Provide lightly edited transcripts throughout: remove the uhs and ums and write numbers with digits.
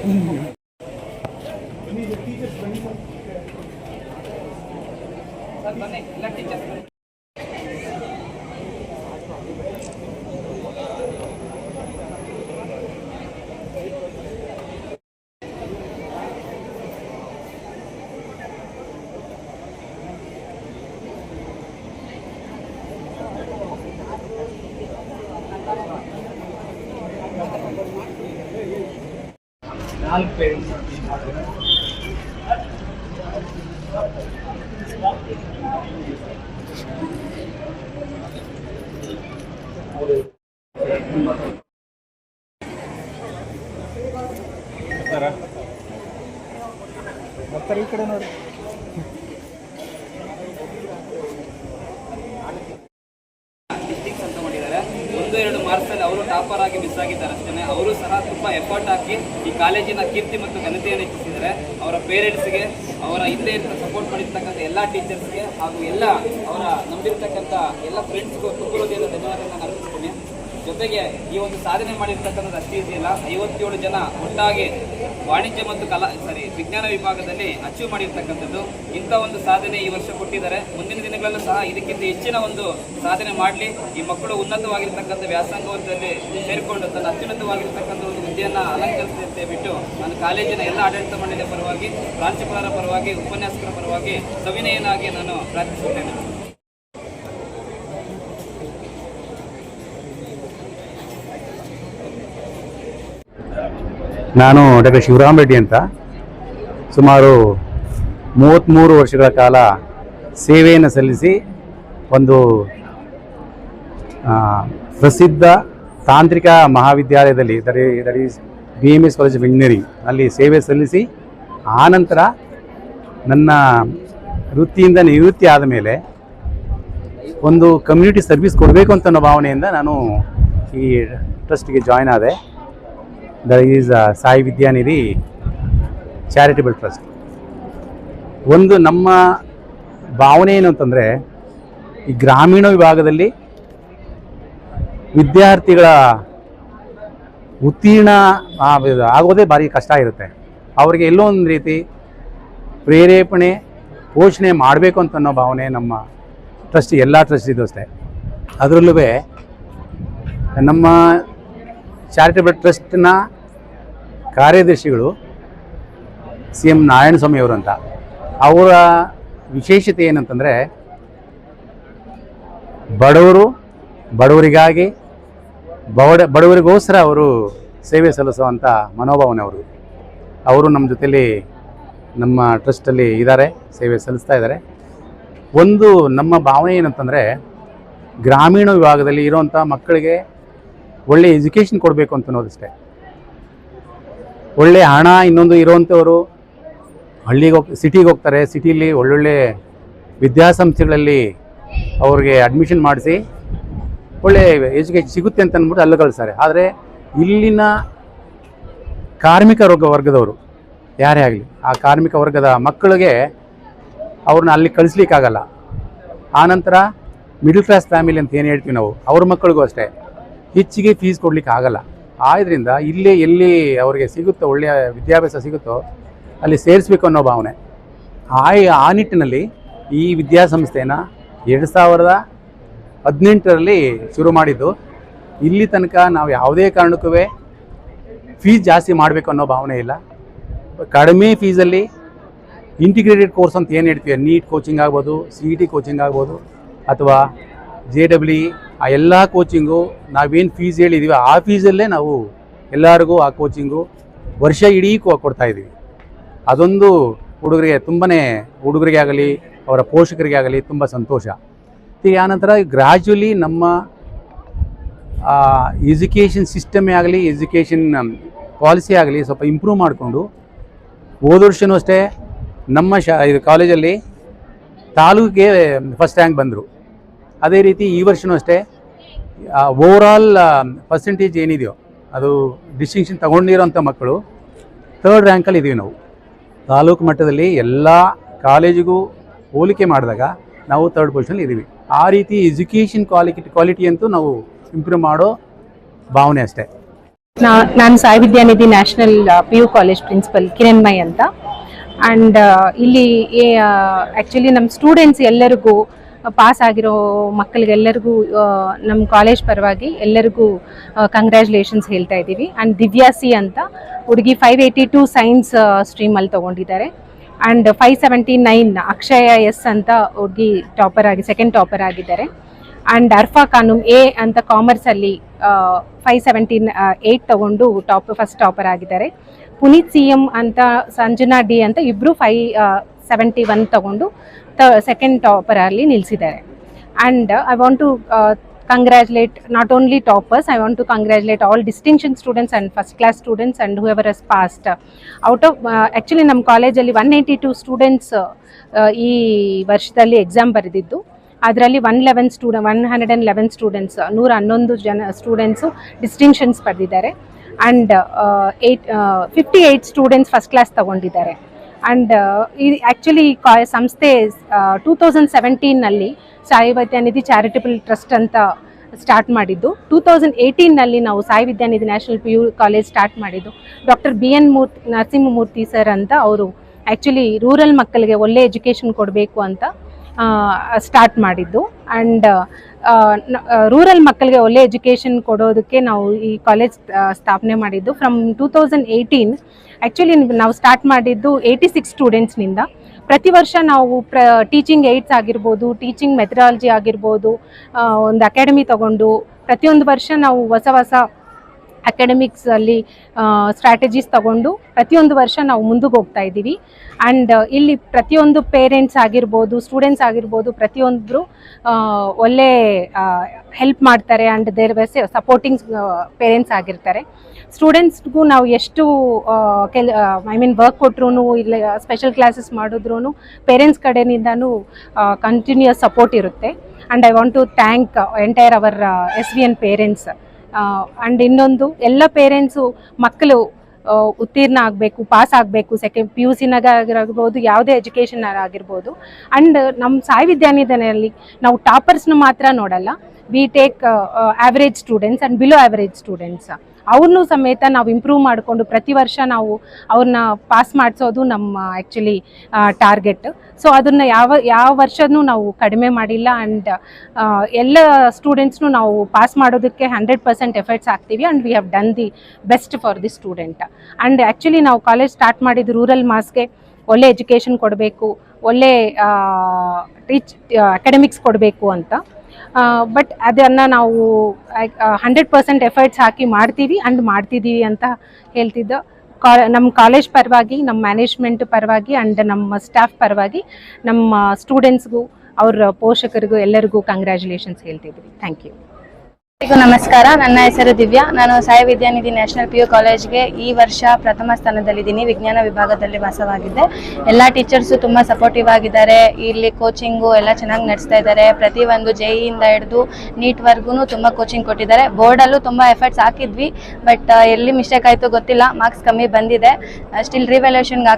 ಬರ್ತಾರೆ ಈ ಕಡೆ ನೋಡಿ. ಡಿಸ್ಟಿಕ್ಸ್ ಅಂತ ಮಾಡಿದ್ದಾರೆ. 1-2 ಮಾರ್ಕ್ಸಲ್ಲಿ ಅವರು ಟಾಪರ್ ಆಗಿ ಮಿಸ್ ಆಗಿದ್ದಾರೆ ಅಷ್ಟೇ. ಅವರು ಸಹ ತುಂಬ ಎಫರ್ಟ್ ಹಾಕಿ ಈ ಕಾಲೇಜಿನ ಕೀರ್ತಿ ಮತ್ತು ಘನತೆಯನ್ನು ಹೆಚ್ಚಿಸಿದ್ದಾರೆ. ಅವರ ಪೇರೆಂಟ್ಸ್ಗೆ, ಅವರ ಹಿಂದೆ ಸಪೋರ್ಟ್ ಮಾಡಿರ್ತಕ್ಕಂಥ ಎಲ್ಲ ಟೀಚರ್ಸ್ಗೆ ಹಾಗೂ ಎಲ್ಲ ಅವರ ನಂಬಿರ್ತಕ್ಕಂಥ ಎಲ್ಲ ಫ್ರೆಂಡ್ಸ್ಗೂ ತುಕುರುದಿನ ಧನ್ಯವಾದಗಳನ್ನು ಅರ್ಪಿಸ್ತೀನಿ. ಜೊತೆಗೆ ಈ ಒಂದು ಸಾಧನೆ ಮಾಡಿರ್ತಕ್ಕಂಥದ್ದು ಅಷ್ಟೇ ಇದೆಯಲ್ಲ, 57 ಜನ ಒಟ್ಟಾಗಿ ವಾಣಿಜ್ಯ ಮತ್ತು ವಿಜ್ಞಾನ ವಿಭಾಗದಲ್ಲಿ ಅಚೀವ್ ಮಾಡಿರ್ತಕ್ಕಂಥದ್ದು. ಇಂಥ ಒಂದು ಸಾಧನೆ ಈ ವರ್ಷ ಕೊಟ್ಟಿದ್ದಾರೆ. ಮುಂದಿನ ದಿನಗಳಲ್ಲೂ ಸಹ ಇದಕ್ಕಿಂತ ಹೆಚ್ಚಿನ ಒಂದು ಸಾಧನೆ ಮಾಡಲಿ. ಈ ಮಕ್ಕಳು ಉನ್ನತವಾಗಿರ್ತಕ್ಕಂಥ ವ್ಯಾಸಂಗದಲ್ಲಿ ಸೇರಿಕೊಂಡು ತನ್ನ ಅತ್ಯುನ್ನತವಾಗಿರ್ತಕ್ಕಂಥ ಒಂದು ವಿದ್ಯೆಯನ್ನು ಅಲಂಕರಿಸುತ್ತೆ ಬಿಟ್ಟು ನಾನು ಕಾಲೇಜಿನ ಎಲ್ಲ ಆಡಳಿತ ಮಂಡಳಿಯ ಪರವಾಗಿ, ಪ್ರಾಂಶುಪಾಲರ ಪರವಾಗಿ, ಉಪನ್ಯಾಸಕರ ಪರವಾಗಿ ಸವಿನಯನಾಗಿ ನಾನು ಪ್ರಾರ್ಥಿಸುತ್ತೇನೆ. ನಾನು ಡಾಕ್ಟರ್ ಶಿವರಾಮ್ ರೆಡ್ಡಿ ಅಂತ ಸುಮಾರು 33 ವರ್ಷಗಳ ಕಾಲ ಸೇವೆಯನ್ನು ಸಲ್ಲಿಸಿ ಒಂದು ಪ್ರಸಿದ್ಧ ತಾಂತ್ರಿಕ ಮಹಾವಿದ್ಯಾಲಯದಲ್ಲಿ that is BMS college of engineering ಅಲ್ಲಿ ಸೇವೆ ಸಲ್ಲಿಸಿ ಆನಂತರ ನನ್ನ ವೃತ್ತಿಯಿಂದ ನಿವೃತ್ತಿ ಆದ ಮೇಲೆ ಒಂದು ಕಮ್ಯುನಿಟಿ ಸರ್ವಿಸ್ ಕೊಡಬೇಕು ಅಂತ ಅನ್ನೋ ಭಾವನೆಯಿಂದ ನಾನು ಈ ಟ್ರಸ್ಟ್ಗೆ ಜಾಯ್ನ್ ಆದೆ. That is Sai Vidyanidhi charitable trust. ಒಂದು ನಮ್ಮ ಭಾವನೆ ಏನು ಅಂತಂದರೆ, ಈ ಗ್ರಾಮೀಣ ವಿಭಾಗದಲ್ಲಿ ವಿದ್ಯಾರ್ಥಿಗಳ ಉತ್ತೀರ್ಣ ಆಗೋದೇ ಭಾರಿ ಕಷ್ಟ ಇರುತ್ತೆ. ಅವರಿಗೆ ಎಲ್ಲೋ ಒಂದು ರೀತಿ ಪ್ರೇರೇಪಣೆ, ಪೋಷಣೆ ಮಾಡಬೇಕು ಅಂತ ಅನ್ನೋ ಭಾವನೆ ನಮ್ಮ ಟ್ರಸ್ಟ್, ಎಲ್ಲ ಟ್ರಸ್ಟ್ ಇದು ಅಷ್ಟೇ. ಅದರಲ್ಲೂ ನಮ್ಮ ಚಾರಿಟಬಲ್ ಟ್ರಸ್ಟ್ನ ಕಾರ್ಯದರ್ಶಿಗಳು CM ನಾರಾಯಣಸ್ವಾಮಿ ಅವರು ಅಂತ. ಅವರ ವಿಶೇಷತೆ ಏನಂತಂದರೆ, ಬಡವರಿಗಾಗಿ ಬಡವರಿಗೋಸ್ಕರ ಅವರು ಸೇವೆ ಸಲ್ಲಿಸುವಂಥ ಮನೋಭಾವನೆ ಅವರು ನಮ್ಮ ಜೊತೆಯಲ್ಲಿ ನಮ್ಮ ಟ್ರಸ್ಟಲ್ಲಿ ಇದ್ದಾರೆ, ಸೇವೆ ಸಲ್ಲಿಸ್ತಾ ಇದ್ದಾರೆ. ಒಂದು ನಮ್ಮ ಭಾವನೆ ಏನಂತಂದರೆ, ಗ್ರಾಮೀಣ ವಿಭಾಗದಲ್ಲಿ ಇರೋವಂಥ ಮಕ್ಕಳಿಗೆ ಒಳ್ಳೆ ಎಜುಕೇಷನ್ ಕೊಡಬೇಕು ಅಂತ ಅನ್ನೋದಷ್ಟೇ. ಒಳ್ಳೆ ಹಣ ಇನ್ನೊಂದು ಇರೋವಂಥವರು ಸಿಟಿಗೆ ಹೋಗ್ತಾರೆ, ಸಿಟಿಲಿ ಒಳ್ಳೊಳ್ಳೆ ವಿದ್ಯಾಸಂಸ್ಥೆಗಳಲ್ಲಿ ಅವ್ರಿಗೆ ಅಡ್ಮಿಷನ್ ಮಾಡಿಸಿ ಒಳ್ಳೆ ಎಜುಕೇಷನ್ ಸಿಗುತ್ತೆ ಅಂತ ಅಂದ್ಬಿಟ್ಟು ಅಲ್ಲಿ ಕಳಿಸ್ತಾರೆ. ಆದರೆ ಇಲ್ಲಿನ ಕಾರ್ಮಿಕ ವರ್ಗದವರು ಯಾರೇ ಆಗಲಿ, ಆ ಕಾರ್ಮಿಕ ವರ್ಗದ ಮಕ್ಕಳಿಗೆ ಅವ್ರನ್ನ ಅಲ್ಲಿ ಕಳಿಸ್ಲಿಕ್ಕಾಗಲ್ಲ. ಆನಂತರ ಮಿಡಲ್ ಕ್ಲಾಸ್ ಫ್ಯಾಮಿಲಿ ಅಂತ ಏನು ಹೇಳ್ತೀವಿ ನಾವು, ಅವ್ರ ಮಕ್ಕಳಿಗೂ ಅಷ್ಟೇ ಹೆಚ್ಚಿಗೆ ಫೀಸ್ ಕೊಡ್ಲಿಕ್ಕೆ ಆಗಲ್ಲ. ಆದ್ದರಿಂದ ಇಲ್ಲೇ ಎಲ್ಲಿ ಅವರಿಗೆ ಸಿಗುತ್ತೋ, ಒಳ್ಳೆಯ ವಿದ್ಯಾಭ್ಯಾಸ ಸಿಗುತ್ತೋ ಅಲ್ಲಿ ಸೇರಿಸ್ಬೇಕು ಅನ್ನೋ ಭಾವನೆ. ಆ ನಿಟ್ಟಿನಲ್ಲಿ ಈ ವಿದ್ಯಾಸಂಸ್ಥೆನ 2018ರಲ್ಲಿ ಶುರು ಮಾಡಿದ್ದು. ಇಲ್ಲಿ ತನಕ ನಾವು ಯಾವುದೇ ಕಾರಣಕ್ಕೂ ಫೀಸ್ ಜಾಸ್ತಿ ಮಾಡಬೇಕು ಅನ್ನೋ ಭಾವನೆ ಇಲ್ಲ. ಕಡಿಮೆ ಫೀಸಲ್ಲಿ ಇಂಟಿಗ್ರೇಟೆಡ್ ಕೋರ್ಸ್ ಅಂತ ಏನು ಹೇಳ್ತೀವಿ, ನೀಟ್ ಕೋಚಿಂಗ್ ಆಗ್ಬೋದು, CET ಕೋಚಿಂಗ್ ಆಗ್ಬೋದು, ಅಥವಾ JEE, ಆ ಎಲ್ಲ ಕೋಚಿಂಗು ನಾವೇನು ಫೀಸ್ ಹೇಳಿದ್ದೀವಿ ಆ ಫೀಸಲ್ಲೇ ನಾವು ಎಲ್ಲರಿಗೂ ಆ ಕೋಚಿಂಗು ವರ್ಷ ಇಡೀ ಕೊಡ್ತಾಯಿದ್ದೀವಿ. ಅದೊಂದು ಹುಡುಗರಿಗೆ ಆಗಲಿ ಅವರ ಪೋಷಕರಿಗೆ ಆಗಲಿ ತುಂಬ ಸಂತೋಷ. ಆನಂತರ ಗ್ರ್ಯಾಜುವಲಿ ನಮ್ಮ ಎಜುಕೇಷನ್ ಸಿಸ್ಟಮೇ ಆಗಲಿ, ಎಜುಕೇಷನ್ ಪಾಲಿಸಿ ಆಗಲಿ ಸ್ವಲ್ಪ ಇಂಪ್ರೂವ್ ಮಾಡಿಕೊಂಡು, ಹೋದ ವರ್ಷವೂ ಅಷ್ಟೇ ನಮ್ಮ ಇದು ಕಾಲೇಜಲ್ಲಿ ತಾಲೂಕಿಗೆ ಫಸ್ಟ್ ರ್ಯಾಂಕ್ ಬಂದರು. ಅದೇ ರೀತಿ ಈ ವರ್ಷವೂ ಅಷ್ಟೇ ಓವರಾಲ್ ಪರ್ಸೆಂಟೇಜ್ ಏನಿದೆಯೋ ಅದು ಡಿಸ್ಟಿಂಕ್ಷನ್ ತಗೊಂಡಿರೋಂಥ ಮಕ್ಕಳು 3rd ರ್ಯಾಂಕಲ್ಲಿ ಇದ್ದೀವಿ ನಾವು. ತಾಲೂಕು ಮಟ್ಟದಲ್ಲಿ ಎಲ್ಲ ಕಾಲೇಜಿಗೂ ಹೋಲಿಕೆ ಮಾಡಿದಾಗ ನಾವು 3rd ಪೊಸಿಷನಲ್ಲಿ ಇದ್ದೀವಿ. ಆ ರೀತಿ ಎಜುಕೇಷನ್ ಕ್ವಾಲಿಟಿ ಅಂತೂ ನಾವು ಇಂಪ್ರೂವ್ ಮಾಡೋ ಭಾವನೆ ಅಷ್ಟೇ. ನಾನು ಸಾಯಿ ವಿದ್ಯಾನಿಧಿ ನ್ಯಾಷನಲ್ PU ಕಾಲೇಜ್ ಪ್ರಿನ್ಸಿಪಲ್ ಕಿರಣ್ಮಯ್ ಅಂತ. ಆ್ಯಂಡ್ ಇಲ್ಲಿ ಆ್ಯಕ್ಚುಲಿ ನಮ್ಮ ಸ್ಟೂಡೆಂಟ್ಸ್ ಎಲ್ಲರಿಗೂ ಪಾಸ್ ಆಗಿರೋ ಮಕ್ಕಳಿಗೆಲ್ಲರಿಗೂ ನಮ್ಮ ಕಾಲೇಜ್ ಪರವಾಗಿ ಎಲ್ಲರಿಗೂ ಕಂಗ್ರ್ಯಾಚುಲೇಷನ್ಸ್ ಹೇಳ್ತಾ ಇದ್ದೀವಿ. ಆ್ಯಂಡ್ ದಿವ್ಯಾ ಸಿ ಅಂತ ಹುಡುಗಿ 582 ಸೈನ್ಸ್ ಸ್ಟ್ರೀಮಲ್ಲಿ ತೊಗೊಂಡಿದ್ದಾರೆ. ಆ್ಯಂಡ್ 579 ಅಕ್ಷಯ ಎಸ್ ಅಂತ ಹುಡುಗಿ ಸೆಕೆಂಡ್ ಟಾಪರ್ ಆಗಿದ್ದಾರೆ. ಆ್ಯಂಡ್ ಅರ್ಫಾ ಖಾನೂಮ್ ಎ ಅಂತ ಕಾಮರ್ಸಲ್ಲಿ 578 ತಗೊಂಡು ಫಸ್ಟ್ ಟಾಪರ್ ಆಗಿದ್ದಾರೆ. ಪುನೀತ್ CM ಅಂತ ಸಂಜನಾ ಡಿ ಅಂತ ಇಬ್ಬರು 571 ತಗೊಂಡು ಸೆಕೆಂಡ್ ಟಾಪರಲ್ಲಿ ನಿಲ್ಲಿಸಿದ್ದಾರೆ. And I want to congratulate not only toppers, I want to congratulate all distinction students and first class students and whoever has passed. Out of actually ನಮ್ಮ ಕಾಲೇಜಲ್ಲಿ 182 students ಈ ವರ್ಷದಲ್ಲಿ ಎಕ್ಸಾಮ್ ಬರೆದಿದ್ದು. ಅದರಲ್ಲಿ 111 ಸ್ಟೂಡೆಂಟ್ಸ್ 111 ಸ್ಟೂಡೆಂಟ್ಸು ಡಿಸ್ಟಿಂಕ್ಷನ್ಸ್ ಪಡೆದಿದ್ದಾರೆ. And 58 students first class ತಗೊಂಡಿದ್ದಾರೆ. And ಇದು actually ಸಂಸ್ಥೆ 2017ನಲ್ಲಿ ಸಾಯಿ ವಿದ್ಯಾನಿಧಿ ಚಾರಿಟಬಲ್ ಟ್ರಸ್ಟ್ ಅಂತ ಸ್ಟಾರ್ಟ್ ಮಾಡಿದ್ದು. 2018ನಲ್ಲಿ ನಾವು ಸಾಯಿ ವಿದ್ಯಾನಿಧಿ ನ್ಯಾಷನಲ್ PU ಕಾಲೇಜ್ ಸ್ಟಾರ್ಟ್ ಮಾಡಿದ್ದು. ಡಾಕ್ಟರ್ BN ನರಸಿಂಹಮೂರ್ತಿ ಸರ್ ಅಂತ ಅವರು ಆ್ಯಕ್ಚುಲಿ ರೂರಲ್ ಮಕ್ಕಳಿಗೆ ಒಳ್ಳೆ ಎಜುಕೇಷನ್ ಕೊಡಬೇಕು ಅಂತ ಸ್ಟಾರ್ಟ್ ಮಾಡಿದ್ದು. ಆ್ಯಂಡ್ ರೂರಲ್ ಮಕ್ಕಳಿಗೆ ಒಳ್ಳೆ ಎಜುಕೇಷನ್ ಕೊಡೋದಕ್ಕೆ ನಾವು ಈ ಕಾಲೇಜ್ ಸ್ಥಾಪನೆ ಮಾಡಿದ್ದು. ಫ್ರಮ್ 2018 ಆ್ಯಕ್ಚುಲಿ ನಾವು ಸ್ಟಾರ್ಟ್ ಮಾಡಿದ್ದು 86 ಸ್ಟೂಡೆಂಟ್ಸ್ನಿಂದ. ಪ್ರತಿ ವರ್ಷ ನಾವು ಟೀಚಿಂಗ್ ಏಡ್ಸ್ ಆಗಿರ್ಬೋದು, ಟೀಚಿಂಗ್ ಮೆಥಡಾಲಜಿ ಆಗಿರ್ಬೋದು, ಒಂದು ಅಕಾಡೆಮಿ ತಗೊಂಡು ಪ್ರತಿಯೊಂದು ವರ್ಷ ನಾವು ಹೊಸ ಅಕಾಡೆಮಿಕ್ಸಲ್ಲಿ ಸ್ಟ್ರಾಟಜೀಸ್ ತಗೊಂಡು ಪ್ರತಿಯೊಂದು ವರ್ಷ ನಾವು ಮುಂದಕ್ಕೆ ಹೋಗ್ತಾ ಇದ್ದೀವಿ. ಆ್ಯಂಡ್ ಇಲ್ಲಿ ಪ್ರತಿಯೊಂದು ಪೇರೆಂಟ್ಸ್ ಆಗಿರ್ಬೋದು, ಸ್ಟೂಡೆಂಟ್ಸ್ ಆಗಿರ್ಬೋದು, ಪ್ರತಿಯೊಂದರು ಒಳ್ಳೆ ಹೆಲ್ಪ್ ಮಾಡ್ತಾರೆ. And there was supporting parents ಆಗಿರ್ತಾರೆ. ಸ್ಟೂಡೆಂಟ್ಸ್ಗೂ ನಾವು ಎಷ್ಟು ವರ್ಕ್ ಕೊಟ್ಟರು, ಇಲ್ಲ ಸ್ಪೆಷಲ್ ಕ್ಲಾಸಸ್ ಮಾಡಿದ್ರೂ ಪೇರೆಂಟ್ಸ್ ಕಡೆಯಿಂದನೂ ಕಂಟಿನ್ಯೂಸ್ ಸಪೋರ್ಟ್ ಇರುತ್ತೆ. And I want to thank entire our SVN parents. And ಇನ್ನೊಂದು ಎಲ್ಲ ಪೇರೆಂಟ್ಸು ಮಕ್ಕಳು ಉತ್ತೀರ್ಣ ಆಗಬೇಕು, ಪಾಸ್ ಆಗಬೇಕು, PUCನಾಗಿರ್ಬೋದು, ಯಾವುದೇ ಎಜುಕೇಷನ್ ಆಗಿರ್ಬೋದು. ಆ್ಯಂಡ್ ನಮ್ಮ ಸಾಯಿ ವಿದ್ಯಾನಿಧಿನಲ್ಲಿ ನಾವು ಟಾಪರ್ಸ್ನ ಮಾತ್ರ ನೋಡಲ್ಲ. We take average students and below average students. ಅವ್ರನ್ನೂ ಸಮೇತ ನಾವು ಇಂಪ್ರೂವ್ ಮಾಡಿಕೊಂಡು ಪ್ರತಿ ವರ್ಷ ನಾವು ಅವ್ರನ್ನ ಪಾಸ್ ಮಾಡಿಸೋದು ನಮ್ಮ ಆ್ಯಕ್ಚುಲಿ ಟಾರ್ಗೆಟ್. ಸೊ ಅದನ್ನು ಯಾವ ವರ್ಷವೂ ನಾವು ಕಡಿಮೆ ಮಾಡಿಲ್ಲ. ಆ್ಯಂಡ್ ಎಲ್ಲ ಸ್ಟೂಡೆಂಟ್ಸ್ನು ನಾವು ಪಾಸ್ ಮಾಡೋದಕ್ಕೆ 100% ಎಫರ್ಟ್ಸ್ ಹಾಕ್ತೀವಿ. And we have done the best for the student. And actually ನಾವು ಕಾಲೇಜ್ ಸ್ಟಾರ್ಟ್ ಮಾಡಿದ್ದು ರೂರಲ್ ಮಾಸ್ಗೆ ಒಳ್ಳೆ ಎಜುಕೇಷನ್ ಕೊಡಬೇಕು, ಒಳ್ಳೆ ಅಕಾಡೆಮಿಕ್ಸ್ ಕೊಡಬೇಕು ಅಂತ. ಬಟ್ ಅದನ್ನು ನಾವು 100% ಎಫರ್ಟ್ಸ್ ಹಾಕಿ ಮಾಡ್ತೀವಿ ಆ್ಯಂಡ್ ಮಾಡ್ತಿದ್ದೀವಿ ಅಂತ ಹೇಳ್ತಿದ್ದ. ನಮ್ಮ ಕಾಲೇಜ್ ಪರವಾಗಿ, ನಮ್ಮ ಮ್ಯಾನೇಜ್ಮೆಂಟ್ ಪರವಾಗಿ ಆ್ಯಂಡ್ ನಮ್ಮ ಸ್ಟಾಫ್ ಪರವಾಗಿ ನಮ್ಮ ಸ್ಟೂಡೆಂಟ್ಸ್ಗೂ ಅವ್ರ ಪೋಷಕರಿಗೂ ಎಲ್ಲರಿಗೂ ಕಂಗ್ರ್ಯಾಚುಲೇಷನ್ಸ್ ಹೇಳ್ತಿದ್ವಿ. Thank you. ನಮಸ್ಕಾರ, ನನ್ನ ಹೆಸರು ದಿವ್ಯಾ. ನಾನು ಸಾಯಿ ವಿದ್ಯಾನಿಧಿ ನ್ಯಾಷನಲ್ PU ಕಾಲೇಜ್ಗೆ ಈ ವರ್ಷ ಪ್ರಥಮ ಸ್ಥಾನದಲ್ಲಿದ್ದೀನಿ. ವಿಜ್ಞಾನ ವಿಭಾಗದಲ್ಲಿ ವಾಸವಾಗಿದ್ದೆ. ಎಲ್ಲ ಟೀಚರ್ಸು ತುಂಬ ಸಪೋರ್ಟಿವ್ ಆಗಿದ್ದಾರೆ. ಇಲ್ಲಿ ಕೋಚಿಂಗು ಎಲ್ಲ ಚೆನ್ನಾಗಿ ನಡೆಸ್ತಾ ಇದ್ದಾರೆ. ಪ್ರತಿಯೊಂದು JEಯಿಂದ ಹಿಡಿದು ನೀಟ್ವರೆಗೂ ತುಂಬ ಕೋಚಿಂಗ್ ಕೊಟ್ಟಿದ್ದಾರೆ. ಬೋರ್ಡಲ್ಲೂ ತುಂಬ ಎಫರ್ಟ್ಸ್ ಹಾಕಿದ್ವಿ, ಬಟ್ ಎಲ್ಲಿ ಮಿಸ್ಟೇಕ್ ಆಯಿತು ಗೊತ್ತಿಲ್ಲ, ಮಾರ್ಕ್ಸ್ ಕಮ್ಮಿ ಬಂದಿದೆ. ಸ್ಟಿಲ್ ರಿವ್ಯಾಲ್ಯೂಷನ್ಗೆ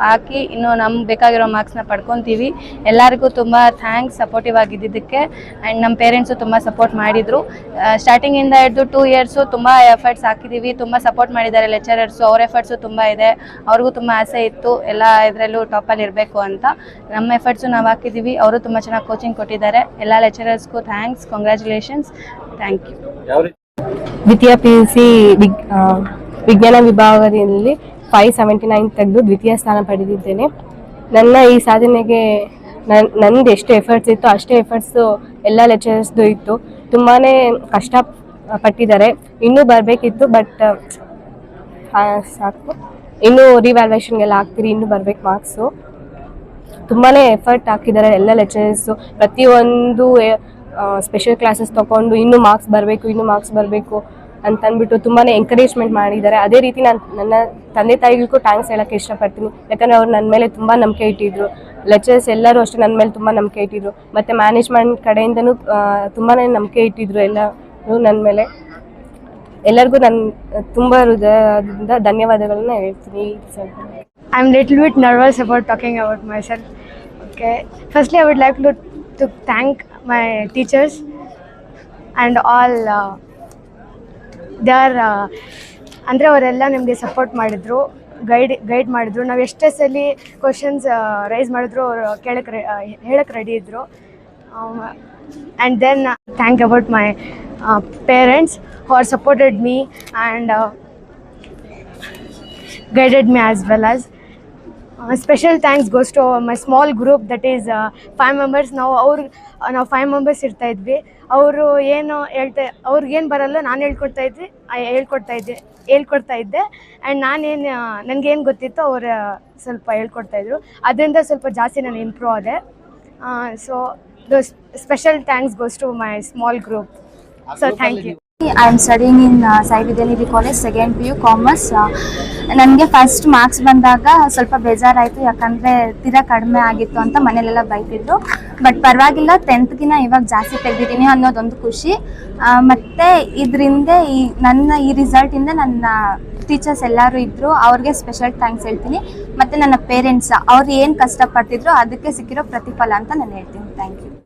ಹಾಕಿ ಇನ್ನೂ ನಮ್ಗೆ ಬೇಕಾಗಿರೋ ಮಾರ್ಕ್ಸ್ನ ಪಡ್ಕೊತೀವಿ. ಎಲ್ಲರಿಗೂ ತುಂಬ ಥ್ಯಾಂಕ್ಸ್ ಸಪೋರ್ಟಿವ್ ಆಗಿದ್ದಕ್ಕೆ. ಆ್ಯಂಡ್ ನಮ್ಮ ಪೇರೆಂಟ್ಸು ತುಂಬ ಸಪೋರ್ಟ್ ಮಾಡಿದರು. ಸ್ಟಾರ್ಟಿಂಗಿಂದ ಹಿಡಿದು 2 ಇಯರ್ಸು ತುಂಬ ಎಫರ್ಟ್ಸ್ ಹಾಕಿದ್ದೀವಿ. ತುಂಬ ಸಪೋರ್ಟ್ ಮಾಡಿದ್ದಾರೆ ಲೆಕ್ಚರರ್ಸು. ಅವ್ರ ಎಫರ್ಟ್ಸು ತುಂಬ ಇದೆ. ಅವ್ರಿಗೂ ತುಂಬ ಆಸೆ ಇತ್ತು ಎಲ್ಲ ಇದರಲ್ಲೂ ಟಾಪಲ್ಲಿ ಇರಬೇಕು ಅಂತ. ನಮ್ಮ ಎಫರ್ಟ್ಸು ನಾವು ಹಾಕಿದ್ದೀವಿ. ಅವರು ತುಂಬ ಚೆನ್ನಾಗಿ ಕೋಚಿಂಗ್ ಕೊಟ್ಟಿದ್ದಾರೆ. ಎಲ್ಲ ಲೆಕ್ಚರರ್ಸ್ಗೂ ಥ್ಯಾಂಕ್ಸ್, ಕಂಗ್ರ್ಯಾಚುಲೇಷನ್ಸ್, ಥ್ಯಾಂಕ್ ಯು. ದ್ವಿತೀಯ PUC ವಿಜ್ಞಾನ ವಿಭಾಗದಲ್ಲಿ 579 ತೆಗೆದು ದ್ವಿತೀಯ ಸ್ಥಾನ ಪಡೆದಿದ್ದೇನೆ. ನನ್ನ ಈ ಸಾಧನೆಗೆ ನಂದು ಎಷ್ಟು ಎಫರ್ಟ್ಸ್ ಇತ್ತು ಅಷ್ಟೇ ಎಫರ್ಟ್ಸು ಎಲ್ಲ ಲೆಕ್ಚರರ್ಸ್ದು ಇತ್ತು. ತುಂಬಾ ಕಷ್ಟಪಟ್ಟಿದ್ದಾರೆ. ಇನ್ನೂ ಬರಬೇಕಿತ್ತು, ಬಟ್ ಸಾಕು. ಇನ್ನೂ ರಿವ್ಯಾಲ್ಯೂಷನ್ಗೆಲ್ಲ ಹಾಕ್ತೀರಿ, ಇನ್ನೂ ಬರಬೇಕು ಮಾರ್ಕ್ಸು. ತುಂಬಾ ಎಫರ್ಟ್ ಹಾಕಿದ್ದಾರೆ ಎಲ್ಲ ಲೆಕ್ಚರರ್ಸು. ಪ್ರತಿಯೊಂದು ಸ್ಪೆಷಲ್ ಕ್ಲಾಸಸ್ ತೊಗೊಂಡು ಇನ್ನೂ ಮಾರ್ಕ್ಸ್ ಬರಬೇಕು ಅಂತಂದ್ಬಿಟ್ಟು ತುಂಬಾ ಎಂಕರೇಜ್ಮೆಂಟ್ ಮಾಡಿದ್ದಾರೆ. ಅದೇ ರೀತಿ ನಾನು ನನ್ನ ತಂದೆ ತಾಯಿಗಳಿಗೂ ಥ್ಯಾಂಕ್ಸ್ ಹೇಳೋಕ್ಕೆ ಇಷ್ಟಪಡ್ತೀನಿ. ಯಾಕಂದರೆ ಅವ್ರು ನನ್ನ ಮೇಲೆ ತುಂಬ ನಂಬಿಕೆ ಇಟ್ಟಿದ್ರು. ಲೆಕ್ಚರರ್ಸ್ ಎಲ್ಲರೂ ಅಷ್ಟೇ ನನ್ನ ಮೇಲೆ ತುಂಬ ನಂಬಿಕೆ ಇಟ್ಟಿದ್ರು. ಮತ್ತು ಮ್ಯಾನೇಜ್ಮೆಂಟ್ ಕಡೆಯಿಂದನೂ ತುಂಬಾ ನಂಬಿಕೆ ಇಟ್ಟಿದ್ರು ಎಲ್ಲರೂ ನನ್ನ ಮೇಲೆ. ಎಲ್ಲರಿಗೂ ನಾನು ತುಂಬ ಹೃದಯದಿಂದ ಧನ್ಯವಾದಗಳನ್ನ ಹೇಳ್ತೀನಿ. I am little bit nervous about talking about myself. Okay. Firstly, I would like to thank my teachers and all. They are ಅಂದರೆ ಅವರೆಲ್ಲ ನಮಗೆ ಸಪೋರ್ಟ್ ಮಾಡಿದರು, ಗೈಡ್ ಮಾಡಿದ್ರು. ನಾವು ಎಷ್ಟೇ ಸಲ ಕ್ವಶನ್ಸ್ ರೈಸ್ ಮಾಡಿದ್ರು ಅವರು ಹೇಳಕ್ಕೆ ರೆಡಿ ಇದ್ದರು. And then thank about my parents who are supported me and guided me as well as. Special thanks goes to my small group that is 5 members. ನಾವು 5 ಮೆಂಬರ್ಸ್ ಇರ್ತಾ ಇದ್ವಿ. ಅವರು ಏನು ಅವ್ರಿಗೇನು ಬರಲ್ಲ ನಾನು ಹೇಳ್ಕೊಡ್ತಾ ಇದ್ದೆ ಆ್ಯಂಡ್ ನನಗೇನು ಗೊತ್ತಿತ್ತು ಅವರು ಸ್ವಲ್ಪ ಹೇಳ್ಕೊಡ್ತಾಯಿದ್ರು. ಅದರಿಂದ ಸ್ವಲ್ಪ ಜಾಸ್ತಿ ನಾನು ಇಂಪ್ರೂವ್ ಆದೆ. So special thanks goes to my small group. So thank you. I am studying in Sai Vidyanidhi College, 2nd PU Commerce. ನನಗೆ ಫಸ್ಟ್ ಮಾರ್ಕ್ಸ್ ಬಂದಾಗ ಸ್ವಲ್ಪ ಬೇಜಾರಾಯಿತು, ಯಾಕಂದರೆ ತೀರಾ ಕಡಿಮೆ ಆಗಿತ್ತು ಅಂತ ಮನೇಲೆಲ್ಲ ಬೈತಿದ್ರು. ಬಟ್ ಪರವಾಗಿಲ್ಲ, 10th ಇವಾಗ ಜಾಸ್ತಿ ತೆಗೆದಿದ್ದೀನಿ ಅನ್ನೋದೊಂದು ಖುಷಿ. ಮತ್ತು ಇದರಿಂದ ನನ್ನ ಈ ರಿಸಲ್ಟಿಂದ ನನ್ನ ಟೀಚರ್ಸ್ ಎಲ್ಲರೂ ಇದ್ದರು, ಅವ್ರಿಗೆ ಸ್ಪೆಷಲ್ ಥ್ಯಾಂಕ್ಸ್ ಹೇಳ್ತೀನಿ. ಮತ್ತು ನನ್ನ ಪೇರೆಂಟ್ಸ್ ಅವ್ರು ಏನು ಕಷ್ಟಪಡ್ತಿದ್ರು ಅದಕ್ಕೆ ಸಿಕ್ಕಿರೋ ಪ್ರತಿಫಲ ಅಂತ ನಾನು ಹೇಳ್ತೀನಿ. Thank you.